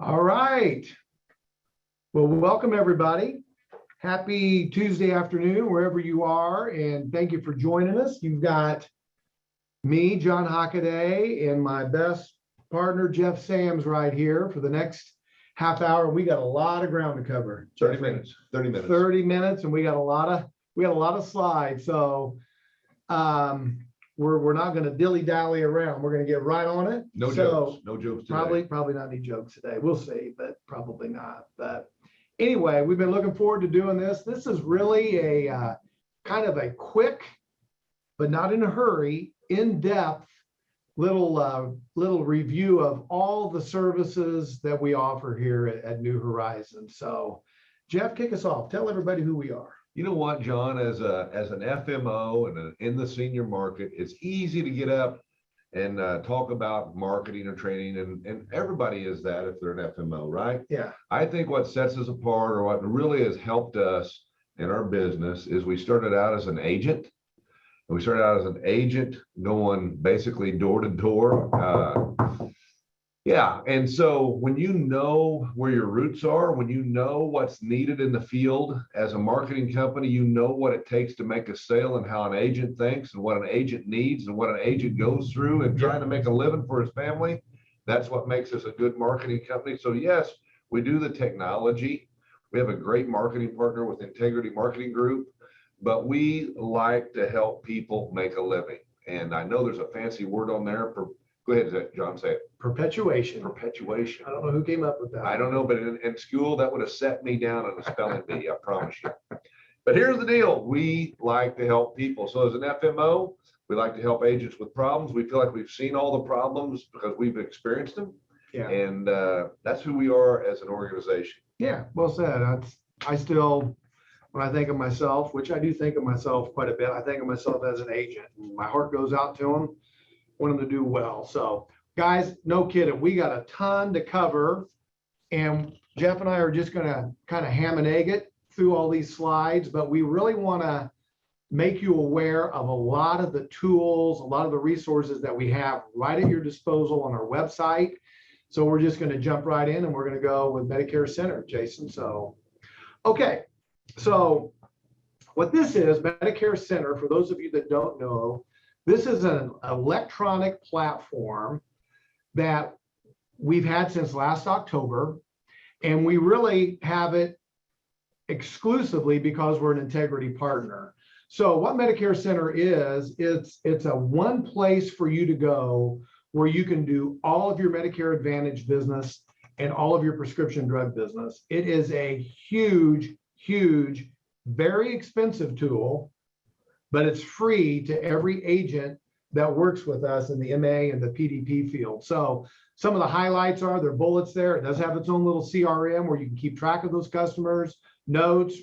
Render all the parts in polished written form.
All right. Well, welcome everybody. Happy Tuesday afternoon, wherever you are, and thank you for joining us. You've got me, John Hockaday, and my best partner, Jeff Sams, right here for the next half hour. We got a lot of ground to cover. 30 minutes. 30 minutes. 30 minutes, and we got a lot of slides. So we're not going to dilly-dally around. We're going to get right on it. No jokes. No jokes today. Probably not any jokes today. We'll see, but probably not. But anyway, we've been looking forward to doing this. This is really a kind of a quick, but not in a hurry, in-depth little review of all the services that we offer here at New Horizons. So, Jeff, kick us off. Tell everybody who we are. You know what, John, as an FMO and in the senior market, it's easy to get up and talk about marketing or training, and everybody is that if they're an FMO, right? Yeah. I think what sets us apart, or what really has helped us in our business, is we started out as an agent. We started out as an agent going basically door to door. Yeah. And so when you know where your roots are, when you know what's needed in the field as a marketing company, you know what it takes to make a sale and how an agent thinks and what an agent needs and what an agent goes through and trying to make a living for his family. That's what makes us a good marketing company. So yes, we do the technology. We have a great marketing partner with Integrity Marketing Group, but we like to help people make a living. And I know there's a fancy word on there for, go ahead, John, say it. Perpetuation. Perpetuation. I don't know who came up with that. I don't know, but in school, that would have set me down on a spelling bee, I promise you. But here's the deal. We like to help people. So as an FMO, we like to help agents with problems. We feel like we've seen all the problems because we've experienced them. Yeah. And that's who we are as an organization. Yeah, well said. I still, when I think of myself, which I do think of myself quite a bit, I think of myself as an agent. My heart goes out to them. Want them to do well. So guys, no kidding, we got a ton to cover, and Jeff and I are just going to kind of ham and egg it through all these slides, but we really want to make you aware of a lot of the tools, a lot of the resources that we have right at your disposal on our website. So we're just going to jump right in, and we're going to go with MedicareCENTER, Jason. So okay, so what this is, MedicareCENTER, for those of you that don't know, this is an electronic platform that we've had since last October, and we really have it exclusively because we're an Integrity partner. So what MedicareCENTER is, it's a one place for you to go where you can do all of your Medicare Advantage business and all of your prescription drug business. It is a huge, huge, very expensive tool, but it's free to every agent that works with us in the MA and the PDP field. So some of the highlights are, there are bullets there. It does have its own little CRM where you can keep track of those customers, notes,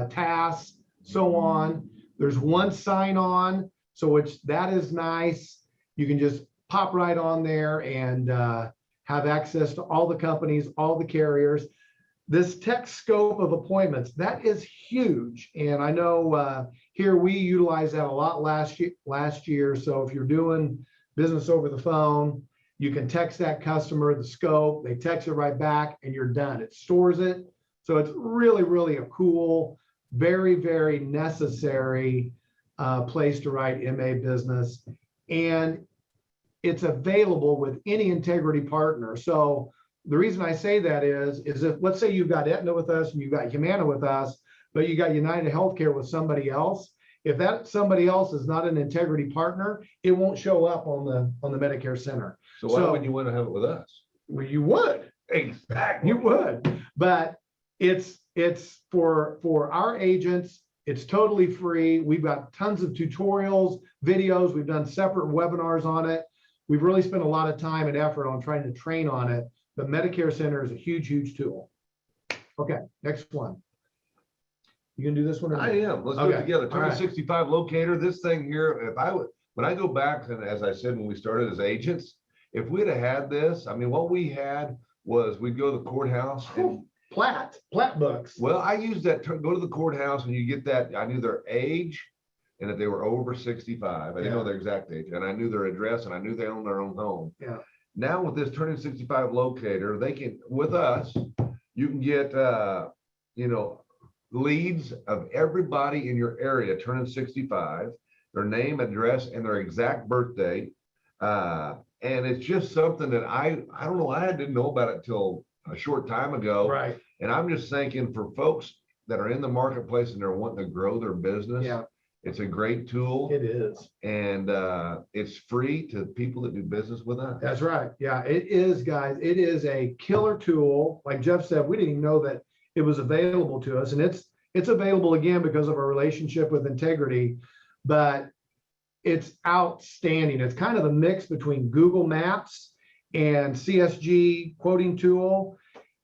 tasks, so on. There's one sign on, so that is nice. You can just pop right on there and have access to all the companies, all the carriers. This tech scope of appointments, that is huge. And I know here we utilize that a lot last year. So if you're doing business over the phone, you can text that customer the scope, they text it right back, and you're done. It stores it. So it's really, really a cool, very, very necessary place to write MA business. And it's available with any Integrity partner. So the reason I say that is if, let's say you've got Aetna with us and you've got Humana with us, but you got United Healthcare with somebody else, if that somebody else is not an Integrity partner, it won't show up on the MedicareCENTER. So why would you want to have it with us? Well, you would. Exactly. You would. But it's for our agents. It's totally free. We've got tons of tutorials, videos. We've done separate webinars on it. We've really spent a lot of time and effort on trying to train on it. But MedicareCENTER is a huge, huge tool. Okay, next one. You can do this one? I am. Let's do it together. T65 Locator. This thing here, when I go back, and as I said, when we started as agents, if we'd have had this, I mean, what we had was we'd go to the courthouse and plat books. Well, I used that term, go to the courthouse and you get that. I knew their age and that they were over 65. I didn't know their exact age, and I knew their address, and I knew they owned their own home. Yeah. Now with this Turning 65 locator, they can, with us, you can get, you know, leads of everybody in your area turning 65, their name, address, and their exact birthday. And it's just something that I don't know, I didn't know about it till a short time ago. Right. And I'm just thinking for folks that are in the marketplace and they're wanting to grow their business, Yeah, it's a great tool. it is. And it's free to people that do business with us. That's right. Yeah, it is, guys. It is a killer tool. Like Jeff said, we didn't even know that it was available to us, and it's available again because of our relationship with Integrity, but it's outstanding. It's kind of a mix between Google Maps and CSG quoting tool,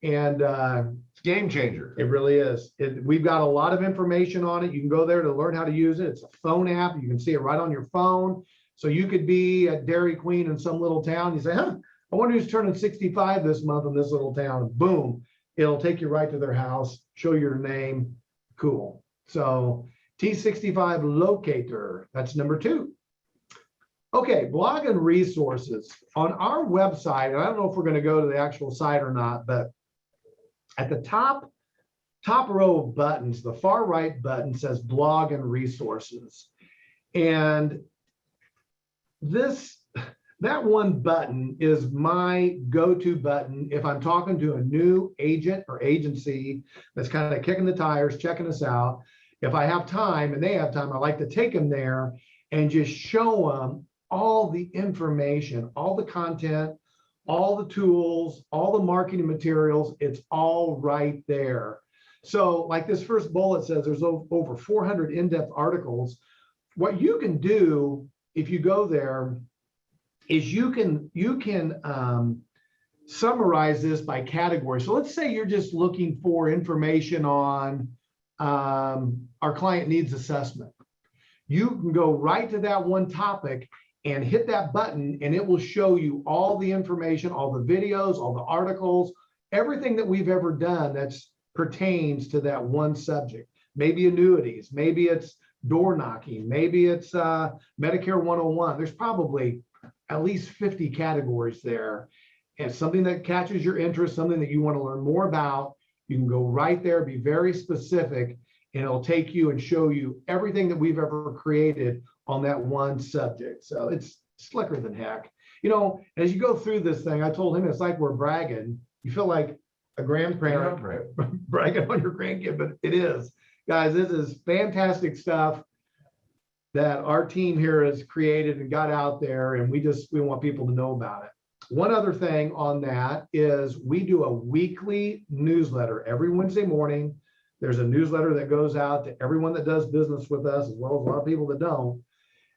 and It's a game changer. it really is. We've got a lot of information on it. You can go there to learn how to use it. It's a phone app. You can see it right on your phone. So you could be at Dairy Queen in some little town. You say, huh, I wonder who's turning 65 this month in this little town. Boom. It'll take you right to their house, show your name. Cool. So T65 Locator, that's number 2. Okay, blog and resources. On our website, and I don't know if we're going to go to the actual site or not, but at the top row of buttons, the far right button says blog and resources. And that one button is my go-to button if I'm talking to a new agent or agency that's kind of kicking the tires, checking us out. If I have time and they have time, I like to take them there and just show them all the information, all the content, all the tools, all the marketing materials. It's all right there. So like this first bullet says, there's over 400 in-depth articles. What you can do if you go there is you can summarize this by category. So let's say you're just looking for information on our client needs assessment. You can go right to that one topic and hit that button, and it will show you all the information, all the videos, all the articles, everything that we've ever done that's pertains to that one subject. Maybe annuities, maybe it's door knocking, maybe it's Medicare 101. There's probably at least 50 categories there. And something that catches your interest, something that you want to learn more about, you can go right there, be very specific, and it'll take you and show you everything that we've ever created on that one subject. So it's slicker than heck. You know, as you go through this thing, I told him it's like we're bragging. You feel like a grandparent bragging on your grandkid, but it is. Guys, this is fantastic stuff that our team here has created and got out there, and we want people to know about it. One other thing on that is we do a weekly newsletter every Wednesday morning. There's a newsletter that goes out to everyone that does business with us, as well as a lot of people that don't.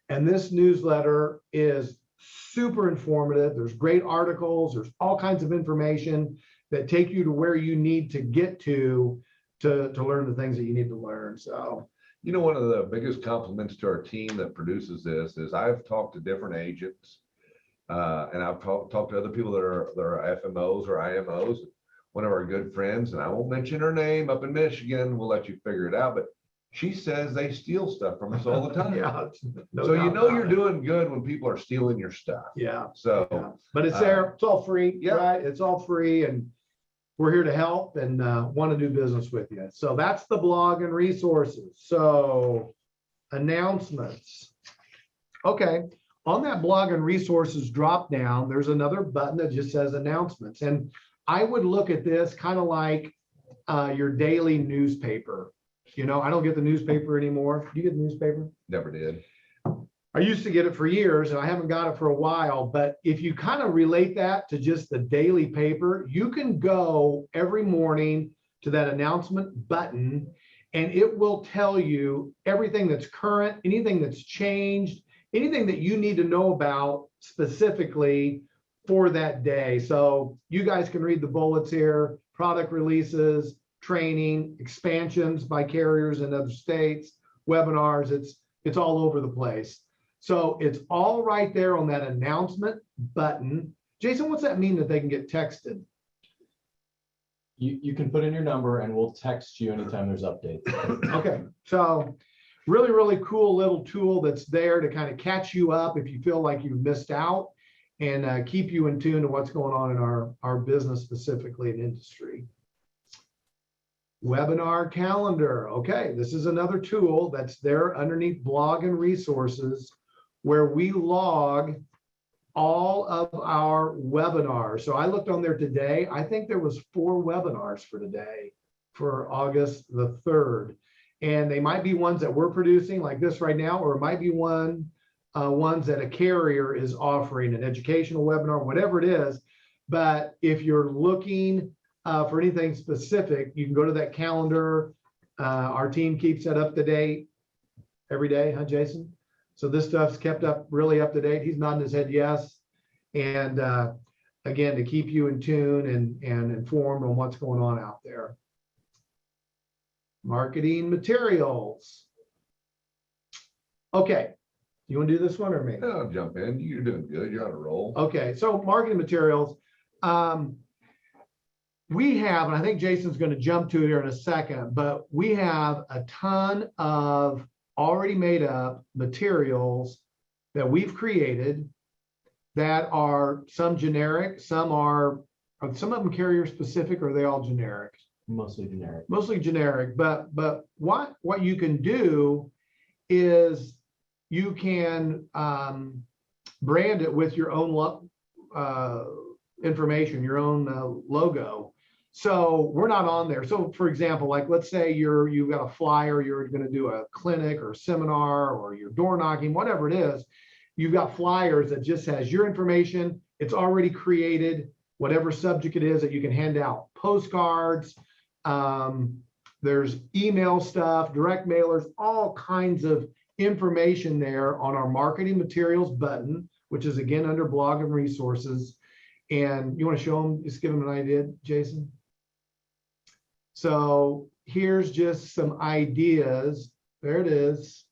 And this newsletter is super informative. There's great articles. There's all kinds of information that take you to where you need to get to learn the things that you need to learn. So, you know, one of the biggest compliments to our team that produces this is I've talked to different agents, and I've talked to other people that are FMOs or IMOs. One of our good friends, and I won't mention her name, up in Michigan, we'll let you figure it out, but she says they steal stuff from us all the time. yeah. So you know you're doing good when people are stealing your stuff. Yeah. So, yeah. But it's there. It's all free. Yeah. Right? It's all free, and we're here to help and want to do business with you. So that's the blog and resources. So announcements. Okay. On that blog and resources drop down, there's another button that just says announcements. And I would look at this kind of like your daily newspaper. You know, I don't get the newspaper anymore. Do you get the newspaper? never did. I used to get it for years, and I haven't got it for a while. But if you kind of relate that to just the daily paper, you can go every morning to that announcement button, and it will tell you everything that's current, anything that's changed, anything that you need to know about specifically for that day. So you guys can read the bullets here: product releases, training, expansions by carriers in other states, webinars. It's all over the place. So it's all right there on that announcement button. Jason, what's that mean that they can get texted? You can put in your number and we'll text you anytime there's updates. Okay, so really, really cool little tool that's there to kind of catch you up if you feel like you've missed out. and keep you in tune to what's going on in our business, specifically in industry. Webinar calendar. Okay, this is another tool that's there underneath blog and resources where we log all of our webinars. So I looked on there today. I think there was 4 webinars for today for August the 3rd. And they might be ones that we're producing like this right now, or it might be ones that a carrier is offering, an educational webinar, whatever it is. But if you're looking for anything specific, you can go to that calendar. Our team keeps that up to date every day, huh, Jason? So this stuff's kept up really up to date. He's nodding his head yes. And again, to keep you in tune and informed on what's going on out there. Marketing materials. Okay, you want to do this one or me? I'll jump in. You're doing good. You're on a roll. Okay, so marketing materials. We have, and I think Jason's going to jump to it here in a second, but we have a ton of already made up materials that we've created that are some generic, some are some of them carrier specific, or are they all generic? Mostly generic. Mostly generic, but what you can do is you can brand it with your own information, your own logo. So we're not on there. So for example, like let's say you've got a flyer, you're going to do a clinic or a seminar, or you're door knocking, whatever it is. You've got flyers that just has your information. It's already created, whatever subject it is that you can hand out. Postcards, there's email stuff, direct mailers, all kinds of information there on our marketing materials button, which is again under blog and resources. And you want to show them, just give them an idea, Jason? So here's just some ideas. There it is.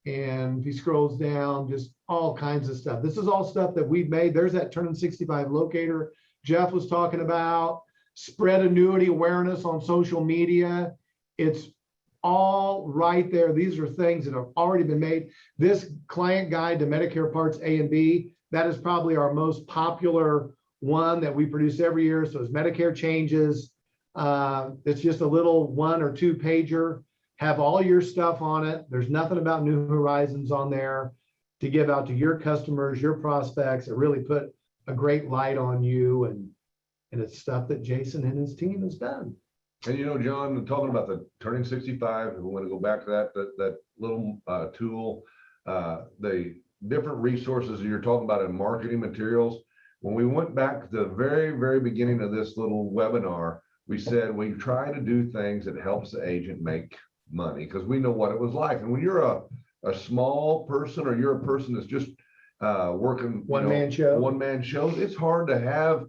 And if he scrolls down, just all kinds of stuff. This is all stuff that we've made. There's that T65 Locator Jeff was talking about. Spread annuity awareness on social media. It's all right there. These are things that have already been made. This client guide to Medicare Parts A and B, that is probably our most popular one that we produce every year. So as Medicare changes, it's just a little 1 or 2 pager, have all your stuff on it. There's nothing about New Horizons on there to give out to your customers, your prospects. It really put a great light on you, and it's stuff that Jason and his team has done. And you know, John, talking about the Turning 65, we want to go back to that little tool, the different resources that you're talking about in marketing materials. When we went back to the very, very beginning of this little webinar, we said we try to do things that helps the agent make money, because we know what it was like. And when you're a small person, or you're a person that's just working One-man shows, it's hard to have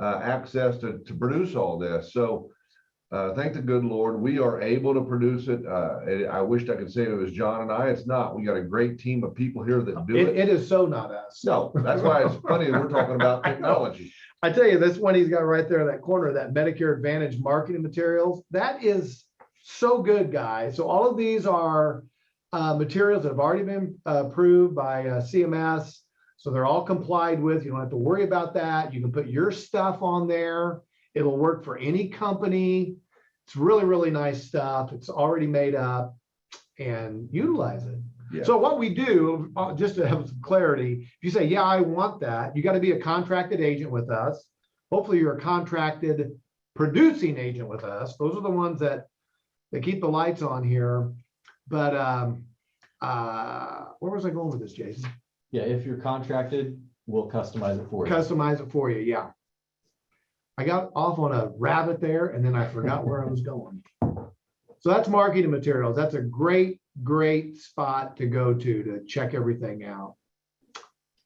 access to produce all this. So thank the good Lord, we are able to produce it. I wished I could say it was John and I. It's not. We got a great team of people here that do it. It is so not us. No, that's why it's funny that we're talking about technology. I tell you, this one he's got right there in that corner, that Medicare Advantage marketing materials, that is so good, guys. So all of these are materials that have already been approved by CMS. So they're all complied with. You don't have to worry about that. You can put your stuff on there. It'll work for any company. It's really, really nice stuff. It's already made up, and utilize it. Yeah. So what we do, just to have some clarity, if you say, yeah, I want that, you got to be a contracted agent with us. Hopefully you're a contracted producing agent with us. Those are the ones that keep the lights on here. But where was I going with this, Jason? Yeah, if you're contracted, we'll customize it for you. Customize it for you, yeah. I got off on a rabbit there, and then I forgot where I was going. So that's marketing materials. That's a great, great spot to go to check everything out.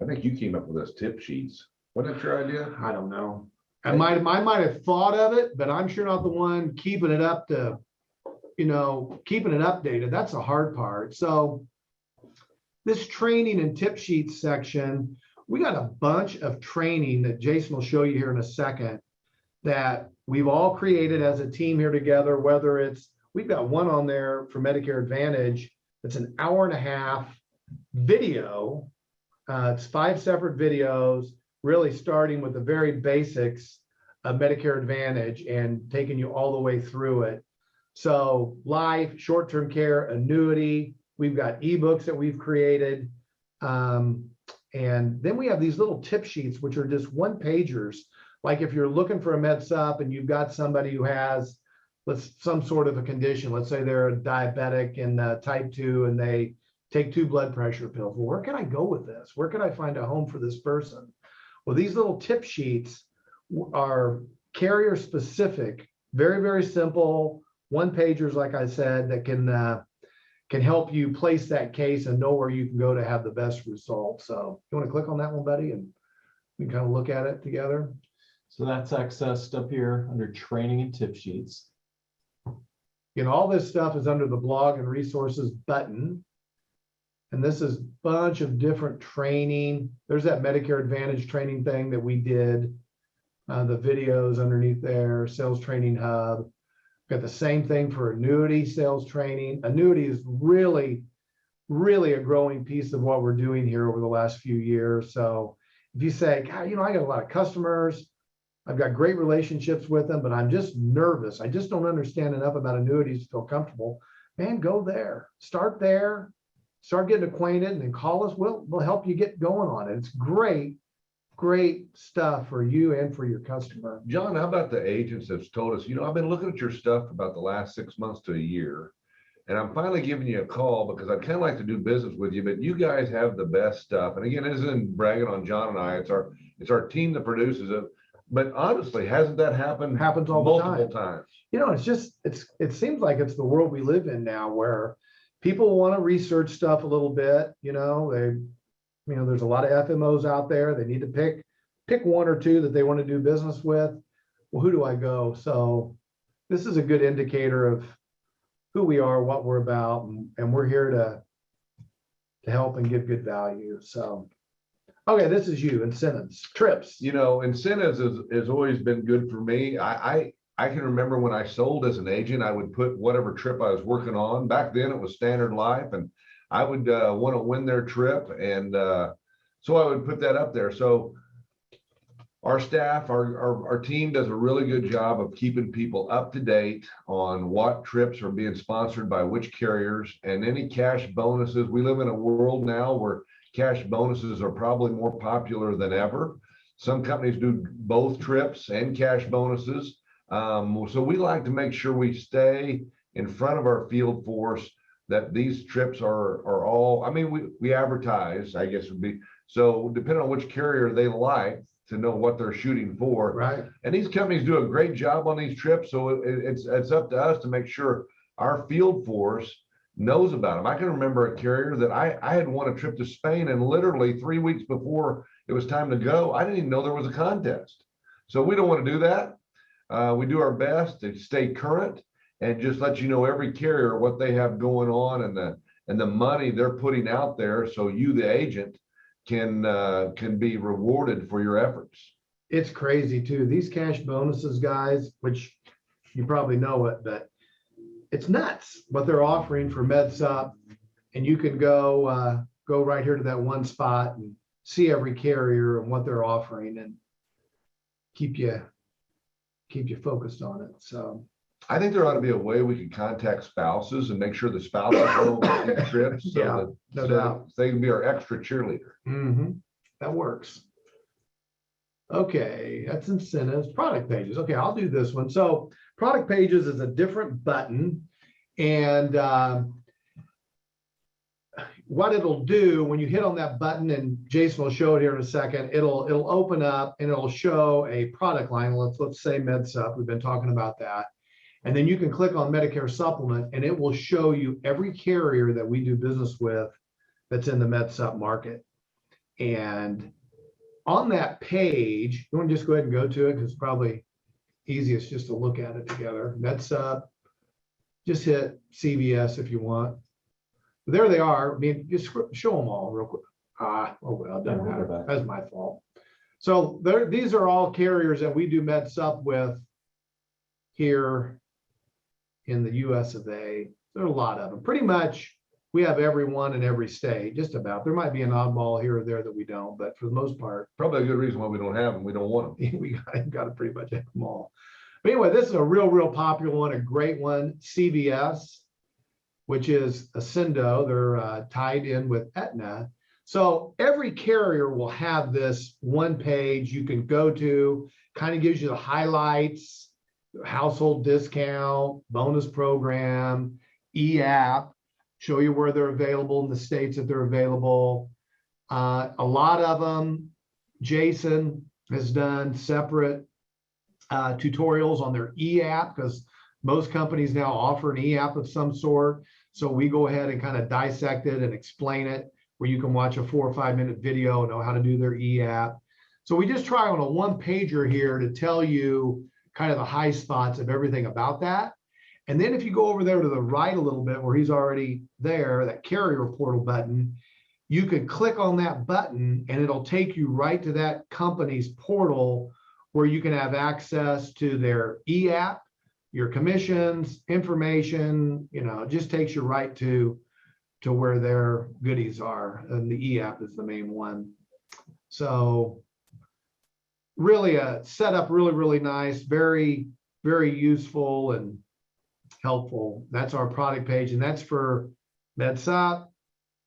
I think you came up with those tip sheets. Wasn't that your idea? I don't know. I might have thought of it, but I'm sure not the one keeping it up to, keeping it updated. That's the hard part. So this training and tip sheets section, we got a bunch of training that Jason will show you here in a second that we've all created as a team here together, whether it's, we've got one on there for Medicare Advantage. It's an 1.5-hour video. It's 5 separate videos, really starting with the very basics of Medicare Advantage and taking you all the way through it. So life, short-term care, annuity, we've got ebooks that we've created. And then we have these little tip sheets, which are just one pagers. Like if you're looking for a med sup and you've got somebody who has some sort of a condition, let's say they're a diabetic and type 2 and they take 2 blood pressure pills. Well, where can I go with this? Where can I find a home for this person? Well, these little tip sheets are carrier specific, very, very simple, one pagers, like I said, that can help you place that case and know where you can go to have the best results. So you want to click on that one, buddy, and we can kind of look at it together. So that's accessed up here under training and tip sheets. You know, all this stuff is under the blog and resources button. And this is a bunch of different training. There's that Medicare Advantage training thing that we did. The videos underneath there, sales training hub. Got the same thing for annuity sales training. Annuity is really, really a growing piece of what we're doing here over the last few years. So if you say, God, you know, I got a lot of customers, I've got great relationships with them, but I'm just nervous. I just don't understand enough about annuities to feel comfortable. Man, go there. Start there. Start getting acquainted and then call us. We'll help you get going on it. It's great stuff for you and for your customer. John, how about the agents that's told us, you know, I've been looking at your stuff for about the last 6 months to a year, and I'm finally giving you a call because I'd kind of like to do business with you, but you guys have the best stuff. And again, it isn't bragging on John and I, it's our team that produces it. But honestly, hasn't that happened? Happens all multiple the time. times? You know, it seems like it's the world we live in now where people want to research stuff a little bit, you know, there's a lot of FMOs out there. They need to pick one or two that they want to do business with. Well, who do I go? So this is a good indicator of who we are, what we're about, and we're here to help and give good value. So, okay, this is you, incentives, trips. You know, incentives has always been good for me. I can remember when I sold as an agent, I would put whatever trip I was working on. Back then it was Standard Life, and I would want to win their trip. And so I would put that up there. So our staff, our team does a really good job of keeping people up to date on what trips are being sponsored by which carriers and any cash bonuses. We live in a world now where cash bonuses are probably more popular than ever. Some companies do both trips and cash bonuses. So we like to make sure we stay in front of our field force that these trips are all, I mean, we advertise, I guess would be, so depending on which carrier they like to know what they're shooting for. Right. And these companies do a great job on these trips. So it's up to us to make sure our field force knows about them. I can remember a carrier that I had won a trip to Spain, and literally 3 weeks before it was time to go, I didn't even know there was a contest. So we don't want to do that. We do our best to stay current and just let you know every carrier what they have going on and the money they're putting out there, so you, the agent, can be rewarded for your efforts. It's crazy too. These cash bonuses, guys, which you probably know it, but it's nuts what they're offering for MedSup. And you can go right here to that one spot and see every carrier and what they're offering and keep you focused on it. So I think there ought to be a way we can contact spouses and make sure the spouses know about these trips. So yeah, that, no so doubt. they can be our extra cheerleader. Mm-hmm. That works. Okay, that's incentives, product pages. Okay, I'll do this one. So product pages is a different button, and what it'll do when you hit on that button, and Jason will show it here in a second, it'll open up and it'll show a product line. Let's say MedSup. We've been talking about that. And then you can click on Medicare Supplement and it will show you every carrier that we do business with that's in the MedSup market. And on that page, you want to just go ahead and go to it because it's probably easiest just to look at it together. MedSup, just hit CVS if you want. There they are. I mean, just show them all real quick. Oh well, it doesn't matter. That's my fault. So these are all carriers that we do MedSup with here in the US of A. There are a lot of them. Pretty much we have everyone in every state, just about. There might be an oddball here or there that we don't, but for the most part, Probably a good reason why we don't have them. We don't want them. we got to pretty much have them all. But anyway, this is a real popular one, a great one. CVS, which is Ascendo, they're tied in with Aetna. So every carrier will have this one page you can go to, kind of gives you the highlights, household discount, bonus program, e-app, show you where they're available in the states that they're available. A lot of them, Jason has done separate tutorials on their e-app, because most companies now offer an e-app of some sort. So we go ahead and kind of dissect it and explain it, where you can watch a 4 or 5 minute video and know how to do their e-app. So we just try on a one pager here to tell you kind of the high spots of everything about that. And then if you go over there to the right a little bit where he's already there, that carrier portal button, you can click on that button and it'll take you right to that company's portal where you can have access to their e-app, your commissions, information, you know, it just takes you right to where their goodies are. And the e-app is the main one. So really a setup, really nice, very useful and helpful. That's our product page, and that's for MedSup,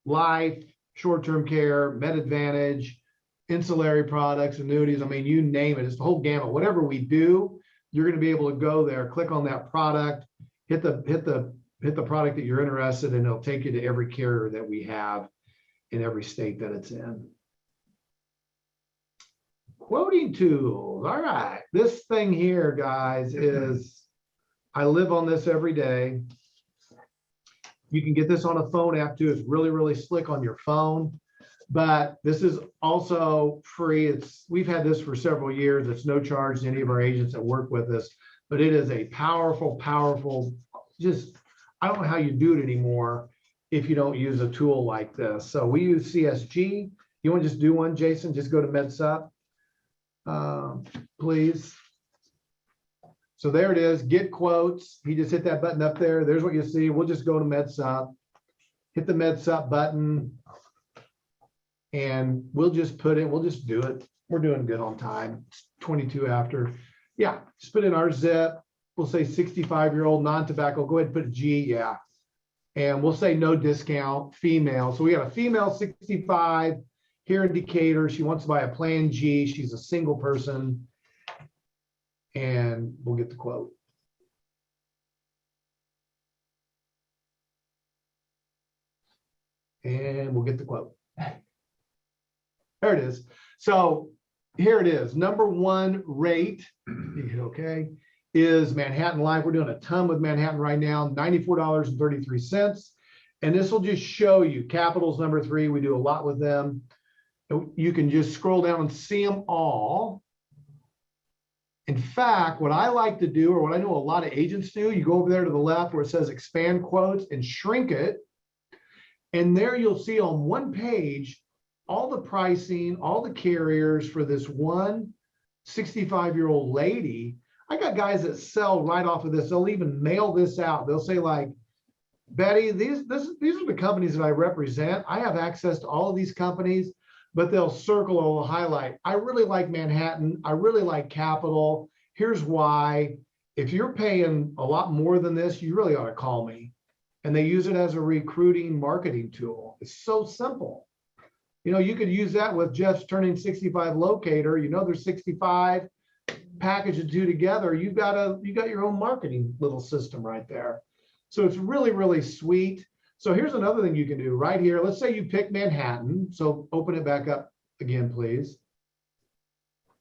Life, short-term care, Med Advantage, ancillary products, annuities. I mean, you name it. It's the whole gamut. Whatever we do, you're going to be able to go there, click on that product, hit the product that you're interested in. It'll take you to every carrier that we have in every state that it's in. Quoting tools. All right. This thing here, guys, is, I live on this every day. You can get this on a phone app too. It's really slick on your phone, but this is also free. We've had this for several years. It's no charge to any of our agents that work with us, but it is a powerful, just, I don't know how you do it anymore if you don't use a tool like this. So we use CSG. You want to just do one, Jason? Just go to MedSup, please. So there it is, get quotes. He just hit that button up there. There's what you see. We'll just go to MedSup, hit the MedSup button, and we'll just do it. We're doing good on time. It's 22 after. Yeah, just put in our zip. We'll say 65-year-old non-tobacco. Go ahead and put a G, yeah. And we'll say no discount, female. So we got a female 65 here in Decatur. She wants to buy a Plan G. She's a single person. And we'll get the quote. And we'll get the quote. There it is. So here it is. Number one rate, you hit okay, is Manhattan Life. We're doing a ton with Manhattan right now, $94.33. And this will just show you Capital's number 3. We do a lot with them. You can just scroll down and see them all. In fact, what I like to do, or what I know a lot of agents do, you go over there to the left where it says expand quotes and shrink it. And there you'll see on one page, all the pricing, all the carriers for this one 65-year-old lady. I got guys that sell right off of this. They'll even mail this out. They'll say like, Betty, these are the companies that I represent. I have access to all of these companies. But they'll circle or will highlight. I really like Manhattan. I really like Capital. Here's why. If you're paying a lot more than this, you really ought to call me. And they use it as a recruiting marketing tool. It's so simple. You know, you could use that with Jeff's turning 65 locator. You know, there's 65, package the two together. You got your own marketing little system right there. So it's really sweet. So here's another thing you can do right here. Let's say you pick Manhattan. So open it back up again, please.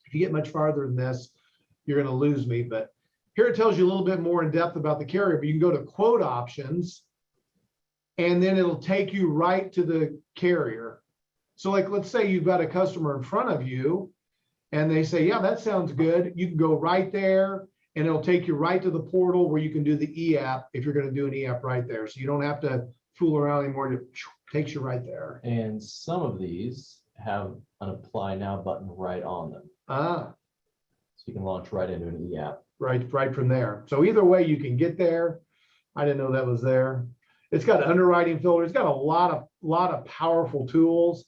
If you get much farther than this, you're going to lose me. But here it tells you a little bit more in depth about the carrier. But you can go to quote options, and then it'll take you right to the carrier. So like, let's say you've got a customer in front of you, and they say, yeah, that sounds good. You can go right there, and it'll take you right to the portal where you can do the e-app if you're going to do an e-app right there. So you don't have to fool around anymore. It takes you right there. And some of these have an apply now button right on them. So you can launch right into an e-app. Right from there. So either way, you can get there. I didn't know that was there. It's got an underwriting filter. It's got a lot of powerful tools.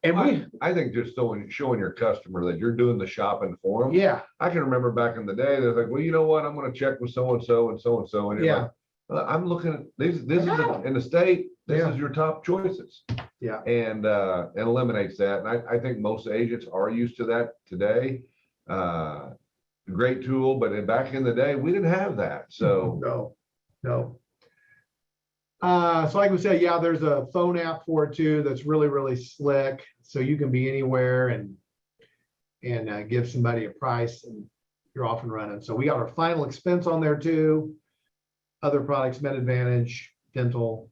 And I think just showing your customer that you're doing the shopping for them. yeah, I can remember back in the day, they're like, well, you know what? I'm going to check with so-and-so and so-and-so. And you're yeah, like, I'm looking at this is in the state. This Yeah. is your top choices. Yeah. And it eliminates that. And I think most agents are used to that today. Great tool, but back in the day, we didn't have that. So no. So like we said, yeah, there's a phone app for it too that's really, really slick. So you can be anywhere and give somebody a price and you're off and running. So we got our final expense on there too. Other products, Med Advantage, dental.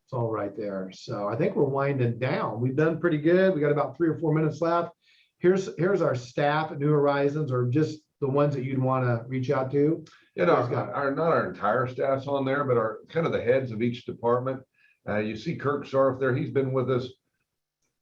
It's all right there. So I think we're winding down. We've done pretty good. We got about 3 or 4 minutes left. Here's our staff at New Horizons, or just the ones that you'd want to reach out to. You know, not our entire staff's on there, but our kind of the heads of each department. You see Kirk Sarf there. He's been with us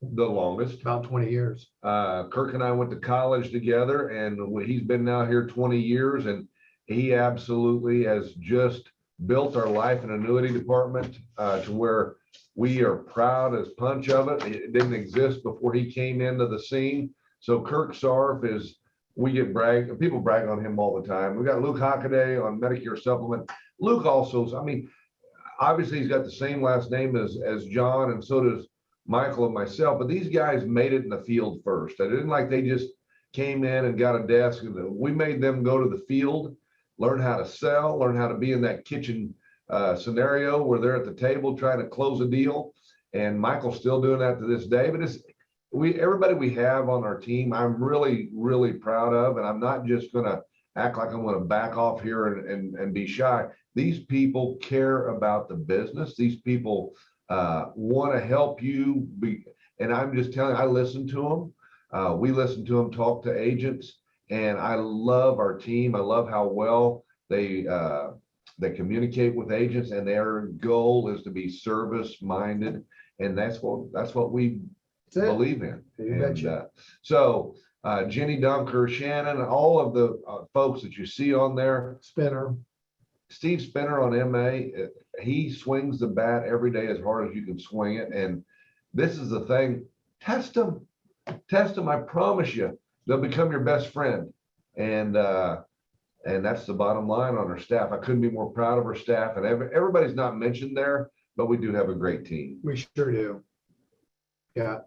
the longest. About 20 years. Kirk and I went to college together, and he's been now here 20 years, and he absolutely has just built our life and annuity department to where we are proud as punch of it. It didn't exist before he came into the scene. So Kirk Sarf is, people brag on him all the time. We got Luke Hockaday on Medicare Supplement. Luke also, I mean, obviously he's got the same last name as John, and so does Michael and myself, but these guys made it in the field first. I didn't like they just came in and got a desk. We made them go to the field, learn how to sell, learn how to be in that kitchen scenario where they're at the table trying to close a deal. And Michael's still doing that to this day, but everybody we have on our team, I'm really, really proud of, and I'm not just going to act like I'm going to back off here and be shy. These people care about the business. These people want to help you be, and I'm just telling you, I listen to them. We listen to them talk to agents, and I love our team. I love how well they communicate with agents, and their goal is to be service minded, and that's what we believe in. And, so Jenny Dunker, Shannon, all of the folks that you see on there, Steve Spinner on MA, he swings the bat every day as hard as you can swing it. And this is the thing, test them. I promise you, they'll become your best friend. And that's the bottom line on our staff. I couldn't be more proud of our staff, and everybody's not mentioned there, but we do have a great team. We sure do. Yeah.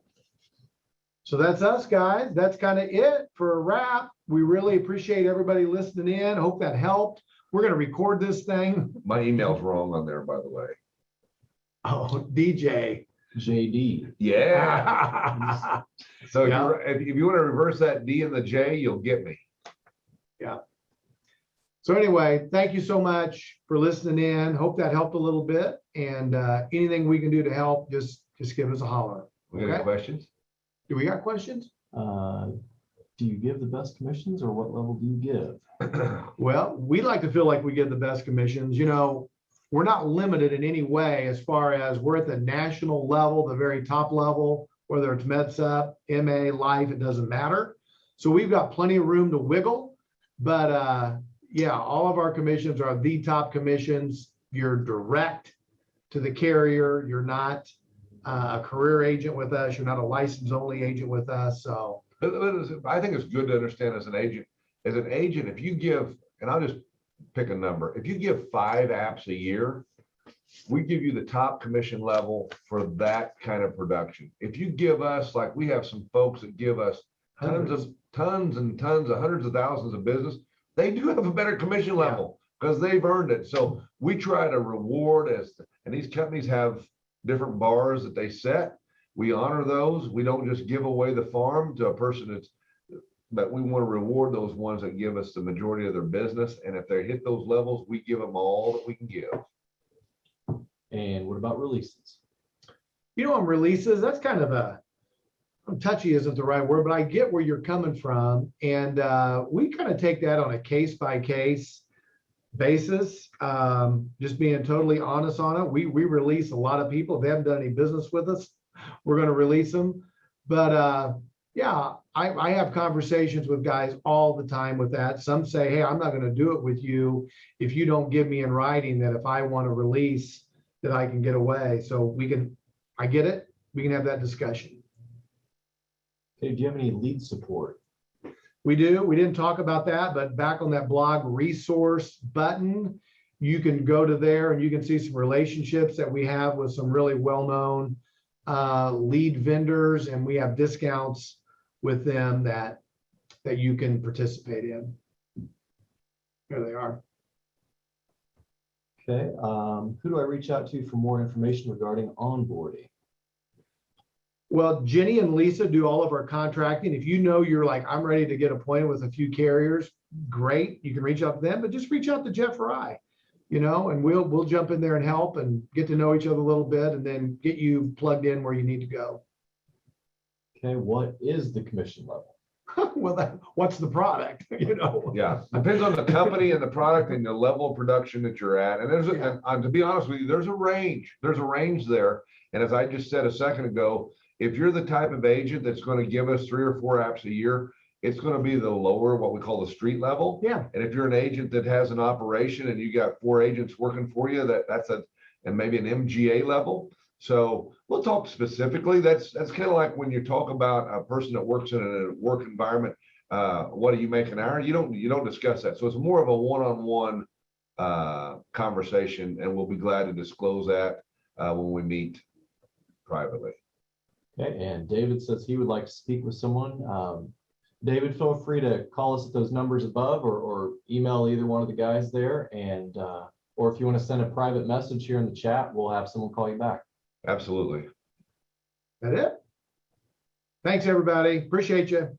So that's us, guys. That's kind of it for a wrap. We really appreciate everybody listening in. Hope that helped. We're going to record this thing. My email's wrong on there, by the way. Oh, DJ. JD. Yeah. So yeah. If you want to reverse that D and the J, you'll get me. Yeah. So anyway, thank you so much for listening in. Hope that helped a little bit. And anything we can do to help, just give us a holler. We got any questions? Do we got questions? Do you give the best commissions, or what level do you give? Well, we like to feel like we give the best commissions. You know, we're not limited in any way as far as we're at the national level, the very top level, whether it's MedSup, MA, Life, it doesn't matter. So we've got plenty of room to wiggle. But yeah, all of our commissions are the top commissions. You're direct to the carrier. You're not a career agent with us. You're not a license only agent with us. So I think it's good to understand as an agent, if you give, and I'll just pick a number, if you give 5 apps a year, we give you the top commission level for that kind of production. If you give us, like we have some folks that give us tons of hundreds of thousands of business, they do have a better commission level because they've earned it. So we try to reward and these companies have different bars that they set. We honor those. We don't just give away the farm to a person but we want to reward those ones that give us the majority of their business. And if they hit those levels, we give them all that we can give. And what about releases? You know, on releases, that's kind of touchy isn't the right word, but I get where you're coming from. And we kind of take that on a case-by-case basis, just being totally honest on it. We release a lot of people. If they haven't done any business with us, we're going to release them. But yeah, I have conversations with guys all the time with that. Some say, hey, I'm not going to do it with you if you don't give me in writing that if I want to release that I can get away. So I get it. We can have that discussion. Okay, do you have any lead support? We do. We didn't talk about that, but back on that blog resource button, you can go to there and you can see some relationships that we have with some really well-known lead vendors, and we have discounts with them that you can participate in. There they are. Okay, who do I reach out to for more information regarding onboarding? Well, Jenny and Lisa do all of our contracting. If you know you're like, I'm ready to get appointed with a few carriers, great. You can reach out to them, but just reach out to Jeff or I, and we'll jump in there and help and get to know each other a little bit and then get you plugged in where you need to go. Okay, what is the commission level? Well, what's the product? Yeah, depends on the company and the product and the level of production that you're at. And and to be honest with you, there's a range. There's a range there. And as I just said a second ago, if you're the type of agent that's going to give us 3 or 4 apps a year, it's going to be the lower, what we call the street level. Yeah. And if you're an agent that has an operation and you got 4 agents working for you, and maybe an MGA level. So we'll talk specifically. That's kind of like when you talk about a person that works in a work environment. What do you make an hour? You don't discuss that. So it's more of a one-on-one conversation, and we'll be glad to disclose that when we meet privately. Okay, and David says he would like to speak with someone. David, feel free to call us at those numbers above or email either one of the guys there. And or if you want to send a private message here in the chat, we'll have someone call you back. Absolutely. That it? Thanks, everybody. Appreciate you.